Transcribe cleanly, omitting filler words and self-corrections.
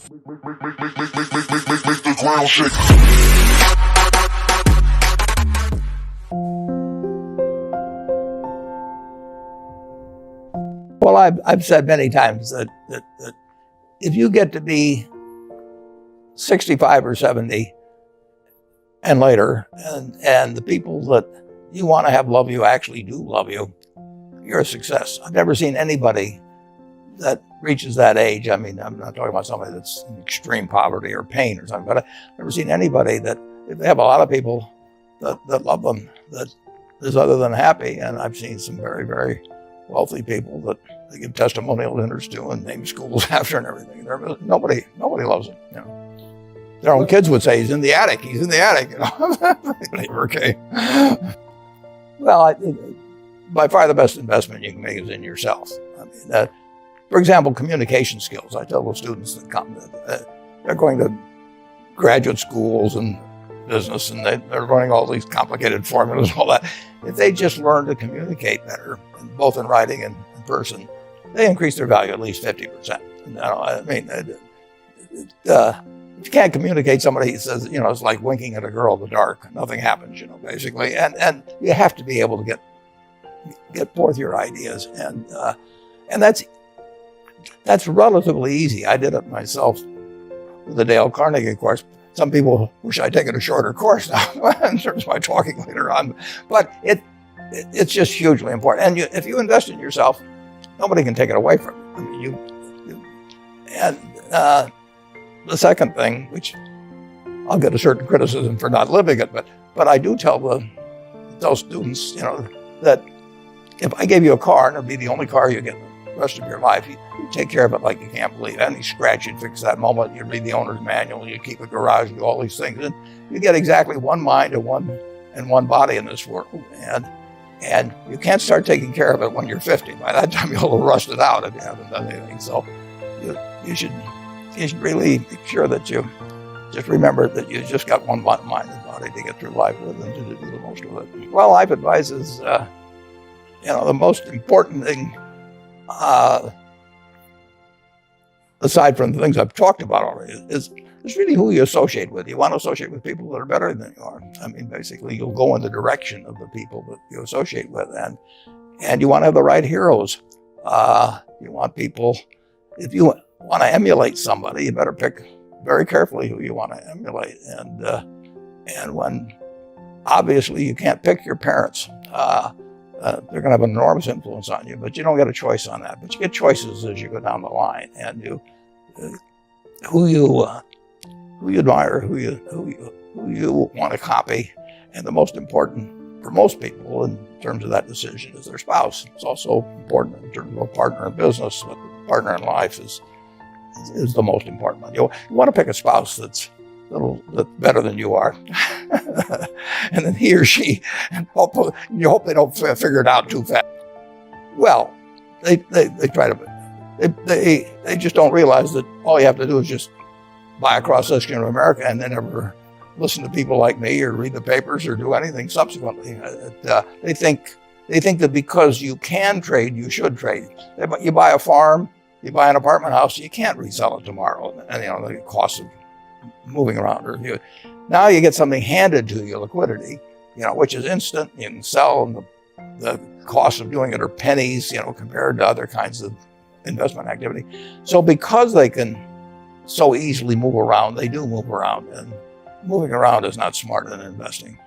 Make the ground shake. Well, I've said many times that if you get to be 65 or 70 and later, and the people that you want to have love you actually do love you, you're a success. I've never seen anybody that reaches that age. I mean, I'm not talking about somebody that's in extreme poverty or pain or something, but I've never seen anybody that, if they have a lot of people that love them, that is other than happy. And I've seen some very, very wealthy people that they give testimonial dinners to and name schools after and everything. Nobody loves them, you know. Their own kids would say, he's in the attic, you know. Okay. Well, by far the best investment you can make is in yourself. I mean, for example, communication skills. I tell the students that come that they're going to graduate schools and business, and they're learning all these complicated formulas and all that. If they just learn to communicate better, both in writing and in person, they increase their value at least 50%. You know, I mean, if you can't communicate, somebody says, you know, it's like winking at a girl in the dark. Nothing happens, you know, basically. And you have to be able to get forth your ideas, and that's relatively easy. I did it myself with the Dale Carnegie course. Some people wish I'd taken a shorter course now in terms of my talking later on, but it's just hugely important. And if you invest in yourself, nobody can take it away from you. I mean, and the second thing, which I'll get a certain criticism for not living it, but I do tell students, you know, that if I gave you a car and it'd be the only car you get the rest of your life, you take care of it like you can't believe it. Any scratch, you'd fix that moment. You'd read the owner's manual. You keep a garage, do all these things, and you get exactly one mind and one body in this world. And you can't start taking care of it when you're 50. By that time, you'll have rusted out if you haven't done anything. So you should really make sure that you just remember that you just got one mind and body to get through life with and to do the most of it. Well, life advice is, you know, the most important thing, aside from the things I've talked about already, is really who you associate with. You want to associate with people that are better than you are. I mean, basically, you'll go in the direction of the people that you associate with, and you want to have the right heroes. You want people, if you want to emulate somebody, you better pick very carefully who you want to emulate. And when obviously you can't pick your parents, they're going to have an enormous influence on you, but you don't get a choice on that. But you get choices as you go down the line, and who you admire, who you want to copy, and the most important for most people in terms of that decision is their spouse. It's also important in terms of a partner in business, but the partner in life is the most important one. You want to pick a spouse that's better than you are, and then he or she, you hope they don't figure it out too fast. Well, they try to, they just don't realize that all you have to do is just buy a cross-section of America and then never listen to people like me or read the papers or do anything subsequently. They think that because you can trade, you should trade. You buy a farm, you buy an apartment house, you can't resell it tomorrow, and you know the cost of moving around. Or now you get something handed to you, liquidity, you know, which is instant. You can sell, and the cost of doing it are pennies, you know, compared to other kinds of investment activity. So because they can so easily move around, they do move around, and moving around is not smarter than investing.